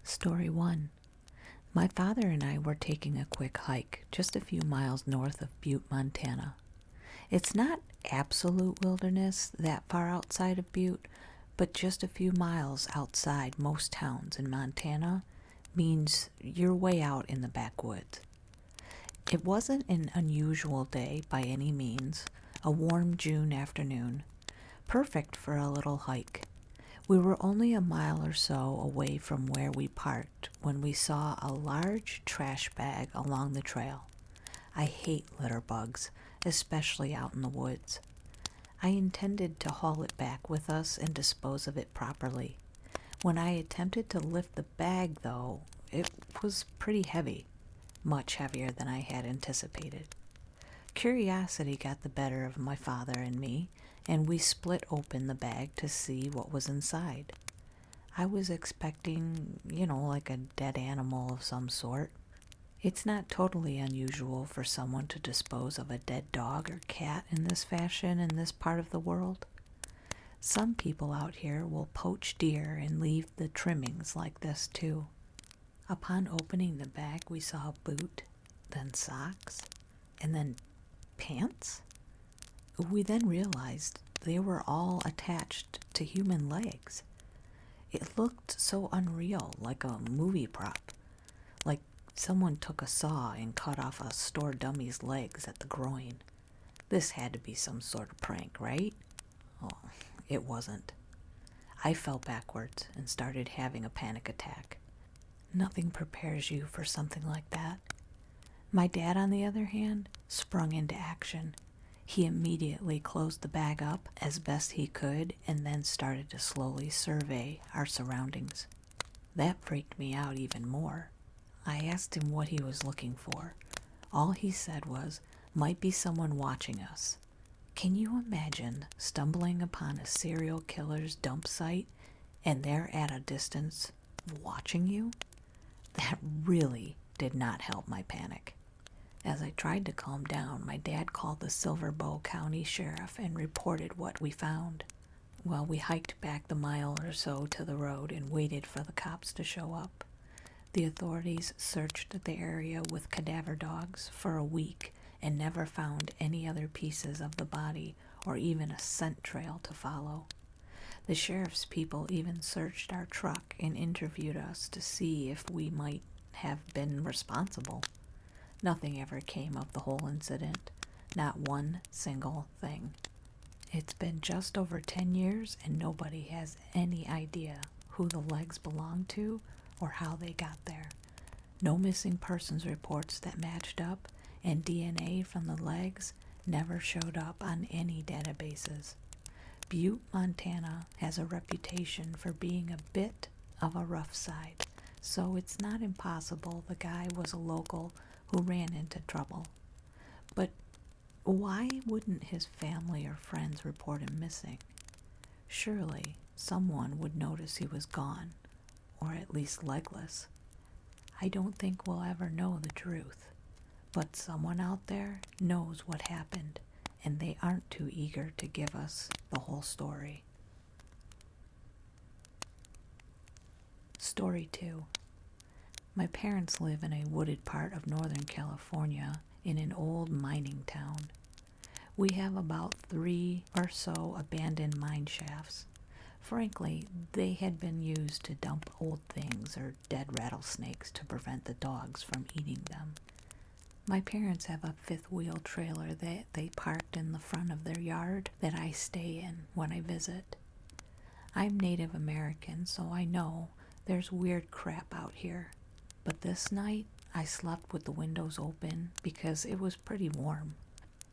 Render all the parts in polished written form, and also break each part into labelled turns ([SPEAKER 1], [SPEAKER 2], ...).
[SPEAKER 1] Story 1. My father and I were taking a quick hike just a few miles north of Butte, Montana. It's not absolute wilderness that far outside of Butte, but just a few miles outside most towns in Montana means you're way out in the backwoods. It wasn't an unusual day by any means, a warm June afternoon, perfect for a little hike. We were only a mile or so away from where we parked when we saw a large trash bag along the trail. I hate litter bugs, especially out in the woods. I intended to haul it back with us and dispose of it properly. When I attempted to lift the bag, though, it was pretty heavy, much heavier than I had anticipated. Curiosity got the better of my father and me, and we split open the bag to see what was inside. I was expecting, like a dead animal of some sort. It's not totally unusual for someone to dispose of a dead dog or cat in this fashion in this part of the world. Some people out here will poach deer and leave the trimmings like this too. Upon opening the bag, we saw a boot, then socks, and then pants? We then realized they were all attached to human legs. It looked so unreal, like a movie prop. Like someone took a saw and cut off a store dummy's legs at the groin. This had to be some sort of prank, right? Oh, it wasn't. I fell backwards and started having a panic attack. Nothing prepares you for something like that. My dad, on the other hand, sprung into action. He immediately closed the bag up as best he could and then started to slowly survey our surroundings. That freaked me out even more. I asked him what he was looking for. All he said was, "Might be someone watching us." Can you imagine stumbling upon a serial killer's dump site and they're at a distance watching you? That really did not help my panic. As I tried to calm down, my dad called the Silver Bow County Sheriff and reported what we found. Well, we hiked back the mile or so to the road and waited for the cops to show up. The authorities searched the area with cadaver dogs for a week and never found any other pieces of the body or even a scent trail to follow. The sheriff's people even searched our truck and interviewed us to see if we might have been responsible. Nothing ever came of the whole incident, not one single thing. It's been just over 10 years and nobody has any idea who the legs belong to or how they got there. No missing persons reports that matched up, and DNA from the legs never showed up on any databases. Butte, Montana has a reputation for being a bit of a rough side, so it's not impossible the guy was a local who ran into trouble. But why wouldn't his family or friends report him missing? Surely someone would notice he was gone, or at least legless. I don't think we'll ever know the truth, but someone out there knows what happened, and they aren't too eager to give us the whole story. Story 2. My parents live in a wooded part of Northern California in an old mining town. We have about 3 or so abandoned mine shafts. Frankly, they had been used to dump old things or dead rattlesnakes to prevent the dogs from eating them. My parents have a fifth-wheel trailer that they parked in the front of their yard that I stay in when I visit. I'm Native American, so I know there's weird crap out here. But this night, I slept with the windows open because it was pretty warm.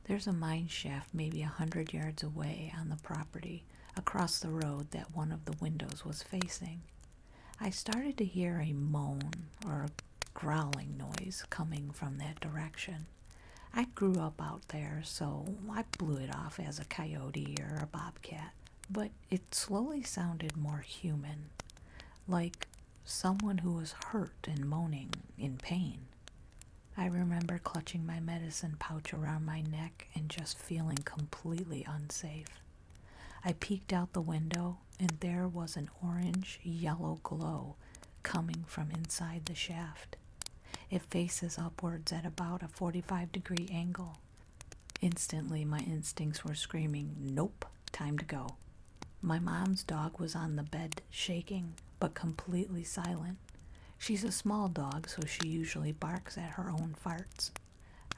[SPEAKER 1] There's a mine shaft maybe 100 yards away on the property, across the road that one of the windows was facing. I started to hear a moan or a growling noise coming from that direction. I grew up out there, so I blew it off as a coyote or a bobcat, but it slowly sounded more human, like someone who was hurt and moaning in pain. I remember clutching my medicine pouch around my neck and just feeling completely unsafe. I peeked out the window, and there was an orange-yellow glow coming from inside the shaft. It faces upwards at about a 45-degree angle. Instantly, my instincts were screaming, "Nope, time to go." My mom's dog was on the bed, shaking, but completely silent. She's a small dog, so she usually barks at her own farts.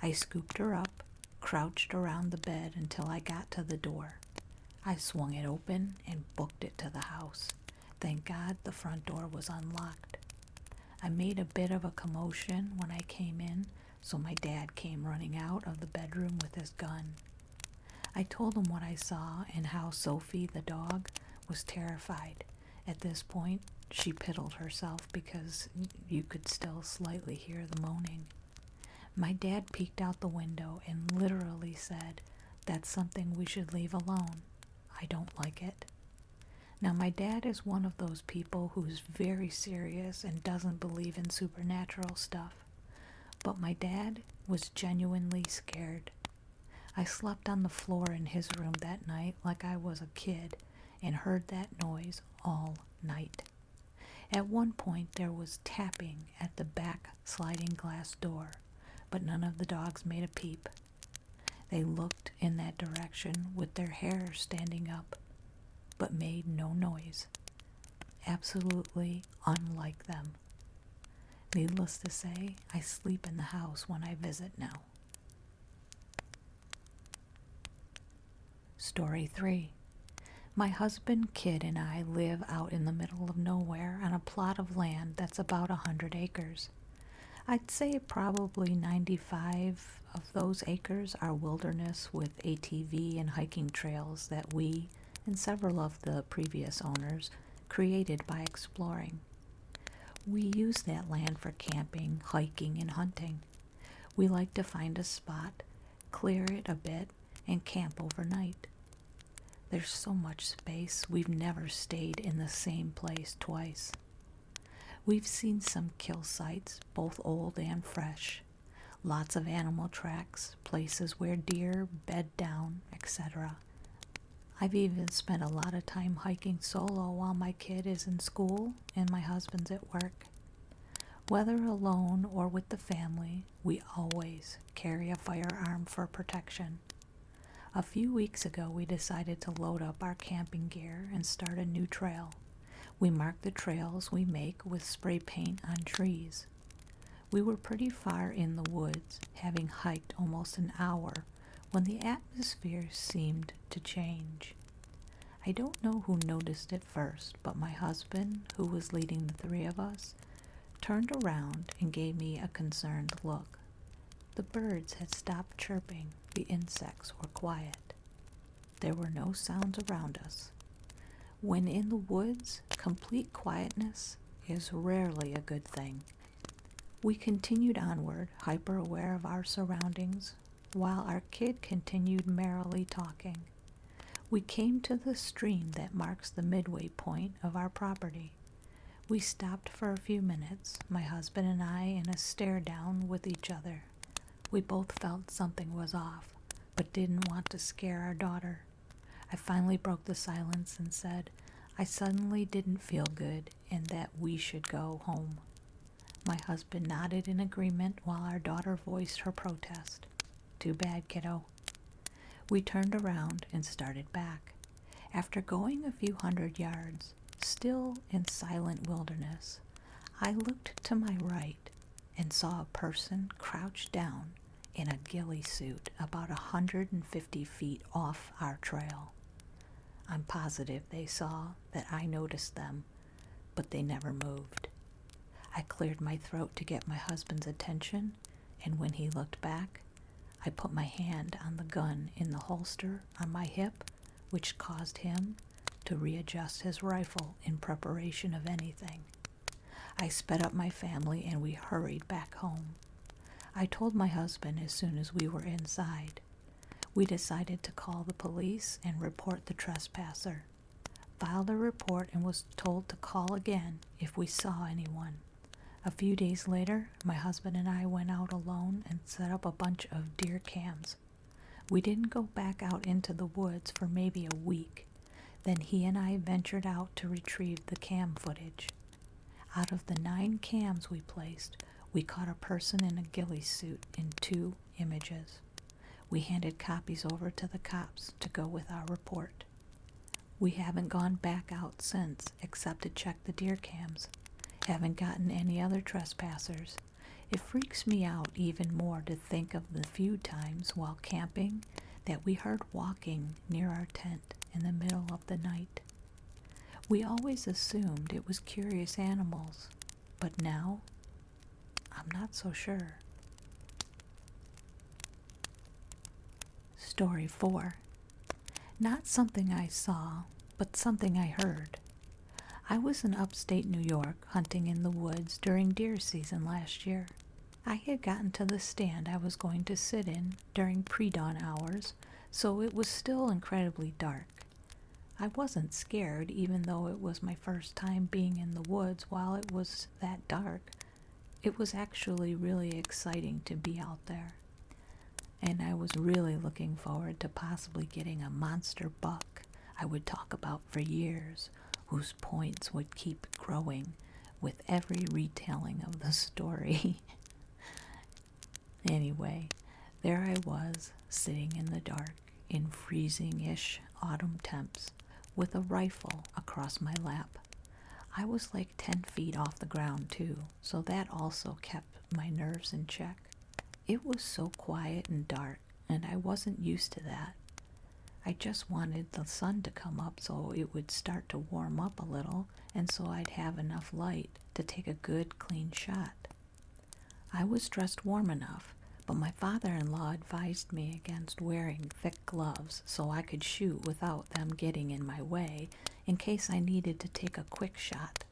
[SPEAKER 1] I scooped her up, crouched around the bed until I got to the door. I swung it open and booked it to the house. Thank God the front door was unlocked. I made a bit of a commotion when I came in, so my dad came running out of the bedroom with his gun. I told him what I saw and how Sophie, the dog, was terrified. At this point, she piddled herself because you could still slightly hear the moaning. My dad peeked out the window and literally said, "That's something we should leave alone. I don't like it." Now, my dad is one of those people who's very serious and doesn't believe in supernatural stuff. But my dad was genuinely scared. I slept on the floor in his room that night like I was a kid and heard that noise all night. At one point, there was tapping at the back sliding glass door, but none of the dogs made a peep. They looked in that direction with their hair standing up, but made no noise. Absolutely unlike them. Needless to say, I sleep in the house when I visit now. Story 3. My husband, kid, and I live out in the middle of nowhere on a plot of land that's about 100 acres. I'd say probably 95 of those acres are wilderness with ATV and hiking trails that we and several of the previous owners created by exploring. We use that land for camping, hiking, and hunting. We like to find a spot, clear it a bit, and camp overnight. There's so much space, we've never stayed in the same place twice. We've seen some kill sites, both old and fresh. Lots of animal tracks, places where deer bed down, etc. I've even spent a lot of time hiking solo while my kid is in school and my husband's at work. Whether alone or with the family, we always carry a firearm for protection. A few weeks ago, we decided to load up our camping gear and start a new trail. We mark the trails we make with spray paint on trees. We were pretty far in the woods, having hiked almost an hour, when the atmosphere seemed to change. I don't know who noticed it first, but my husband, who was leading the three of us, turned around and gave me a concerned look. The birds had stopped chirping. The insects were quiet. There were no sounds around us. When in the woods, complete quietness is rarely a good thing. We continued onward, hyper-aware of our surroundings, while our kid continued merrily talking. We came to the stream that marks the midway point of our property. We stopped for a few minutes, my husband and I in a stare-down with each other. We both felt something was off, but didn't want to scare our daughter. I finally broke the silence and said, I suddenly didn't feel good and that we should go home. My husband nodded in agreement while our daughter voiced her protest. Too bad, kiddo. We turned around and started back. After going a few hundred yards, still in silent wilderness, I looked to my right and saw a person crouched down in a ghillie suit about 150 feet off our trail. I'm positive they saw that I noticed them, but they never moved. I cleared my throat to get my husband's attention, and when he looked back, I put my hand on the gun in the holster on my hip, which caused him to readjust his rifle in preparation of anything. I sped up my family and we hurried back home. I told my husband as soon as we were inside. We decided to call the police and report the trespasser. Filed a report and was told to call again if we saw anyone. A few days later, my husband and I went out alone and set up a bunch of deer cams. We didn't go back out into the woods for maybe a week. Then he and I ventured out to retrieve the cam footage. Out of the 9 cams we placed, we caught a person in a ghillie suit in 2 images. We handed copies over to the cops to go with our report. We haven't gone back out since, except to check the deer cams. Haven't gotten any other trespassers. It freaks me out even more to think of the few times while camping that we heard walking near our tent in the middle of the night. We always assumed it was curious animals, but now I'm not so sure. Story 4. Not something I saw, but something I heard. I was in upstate New York hunting in the woods during deer season last year. I had gotten to the stand I was going to sit in during pre-dawn hours, so it was still incredibly dark. I wasn't scared, even though it was my first time being in the woods while it was that dark. It was actually really exciting to be out there. And I was really looking forward to possibly getting a monster buck I would talk about for years, whose points would keep growing with every retelling of the story. Anyway, there I was, sitting in the dark in freezing-ish autumn temps, with a rifle across my lap. I was like 10 feet off the ground too, so that also kept my nerves in check. It was so quiet and dark, and I wasn't used to that. I just wanted the sun to come up so it would start to warm up a little, and so I'd have enough light to take a good, clean shot. I was dressed warm enough, but my father-in-law advised me against wearing thick gloves so I could shoot without them getting in my way in case I needed to take a quick shot.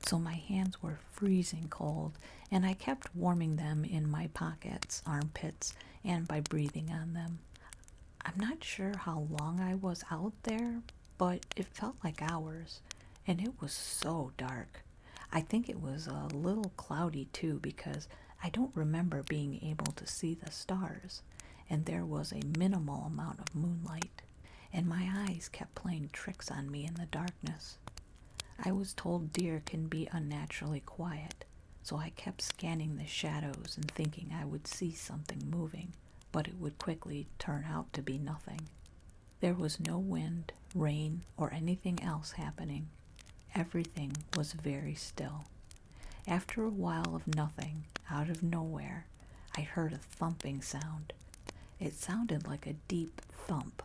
[SPEAKER 1] So my hands were freezing cold, and I kept warming them in my pockets, armpits, and by breathing on them. I'm not sure how long I was out there, but it felt like hours, and it was so dark. I think it was a little cloudy too, because I don't remember being able to see the stars, and there was a minimal amount of moonlight, and my eyes kept playing tricks on me in the darkness. I was told deer can be unnaturally quiet, so I kept scanning the shadows and thinking I would see something moving, but it would quickly turn out to be nothing. There was no wind, rain, or anything else happening. Everything was very still. After a while of nothing, out of nowhere, I heard a thumping sound. It sounded like a deep thump,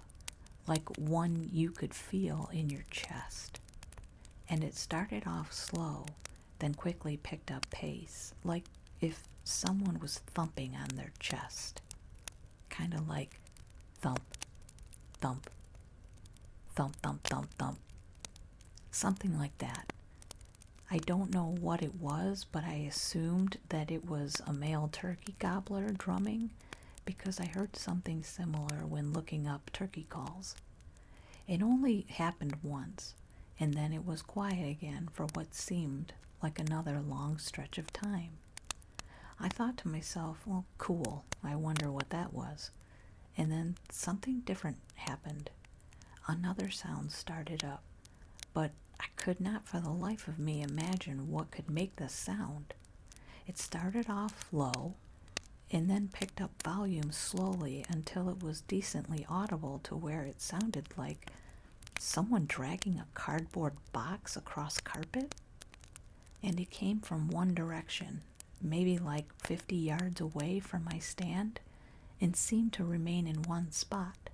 [SPEAKER 1] like one you could feel in your chest. And it started off slow, then quickly picked up pace, like if someone was thumping on their chest. Kind of like thump, thump, thump, thump, thump, thump. Something like that. I don't know what it was, but I assumed that it was a male turkey gobbler drumming because I heard something similar when looking up turkey calls. It only happened once, and then it was quiet again for what seemed like another long stretch of time. I thought to myself, well, cool, I wonder what that was. And then something different happened. Another sound started up, but I could not for the life of me imagine what could make the sound. It started off low and then picked up volume slowly until it was decently audible to where it sounded like someone dragging a cardboard box across carpet. And it came from one direction, maybe like 50 yards away from my stand, and seemed to remain in one spot.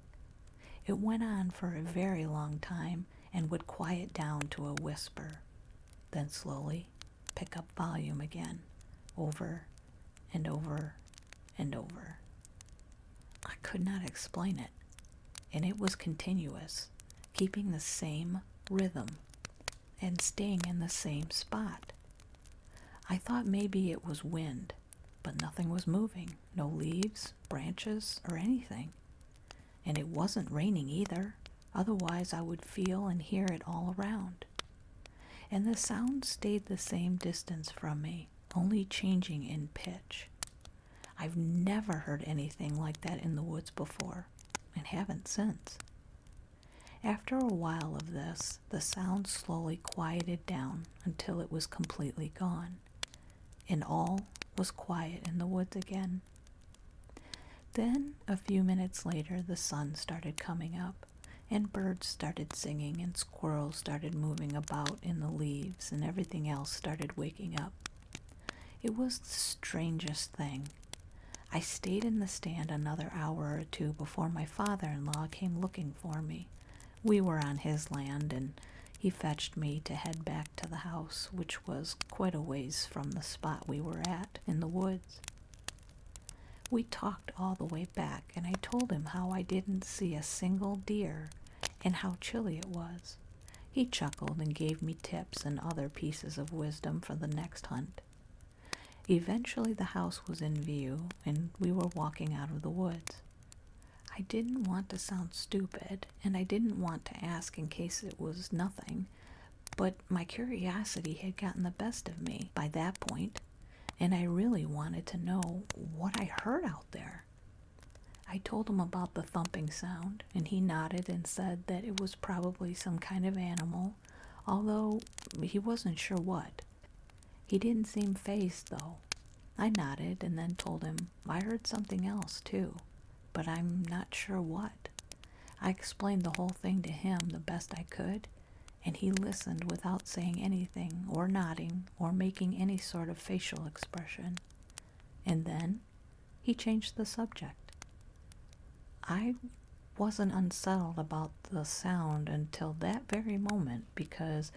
[SPEAKER 1] It went on for a very long time and would quiet down to a whisper, then slowly pick up volume again, over and over and over. I could not explain it, and it was continuous, keeping the same rhythm and staying in the same spot. I thought maybe it was wind, but nothing was moving, no leaves, branches, or anything. And it wasn't raining either, otherwise I would feel and hear it all around. And the sound stayed the same distance from me, only changing in pitch. I've never heard anything like that in the woods before, and haven't since. After a while of this, the sound slowly quieted down until it was completely gone, and all was quiet in the woods again. Then, a few minutes later, the sun started coming up, and birds started singing, and squirrels started moving about in the leaves, and everything else started waking up. It was the strangest thing. I stayed in the stand another hour or two before my father-in-law came looking for me. We were on his land, and he fetched me to head back to the house, which was quite a ways from the spot we were at in the woods. We talked all the way back, and I told him how I didn't see a single deer and how chilly it was. He chuckled and gave me tips and other pieces of wisdom for the next hunt. Eventually the house was in view, and we were walking out of the woods. I didn't want to sound stupid, and I didn't want to ask in case it was nothing, but my curiosity had gotten the best of me by that point, and I really wanted to know what I heard out there. I told him about the thumping sound, and he nodded and said that it was probably some kind of animal, although he wasn't sure what. He didn't seem fazed, though. I nodded and then told him I heard something else, too, but I'm not sure what. I explained the whole thing to him the best I could, and he listened without saying anything or nodding or making any sort of facial expression. And then he changed the subject. I wasn't unsettled about the sound until that very moment, because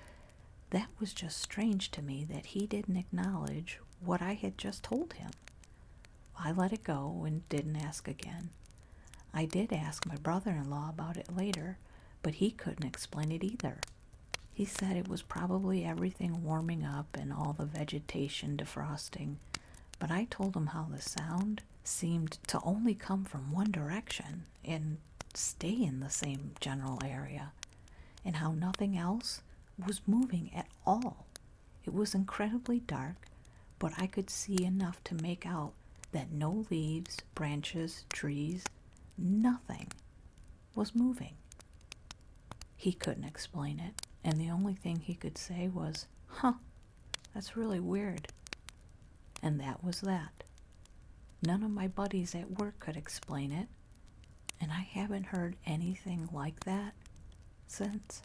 [SPEAKER 1] that was just strange to me that he didn't acknowledge what I had just told him. I let it go and didn't ask again. I did ask my brother-in-law about it later, but he couldn't explain it either. He said it was probably everything warming up and all the vegetation defrosting, but I told him how the sound seemed to only come from one direction and stay in the same general area, and how nothing else was moving at all. It was incredibly dark, but I could see enough to make out that no leaves, branches, trees, nothing was moving. He couldn't explain it, and the only thing he could say was, "Huh, that's really weird." And that was that. None of my buddies at work could explain it, and I haven't heard anything like that since.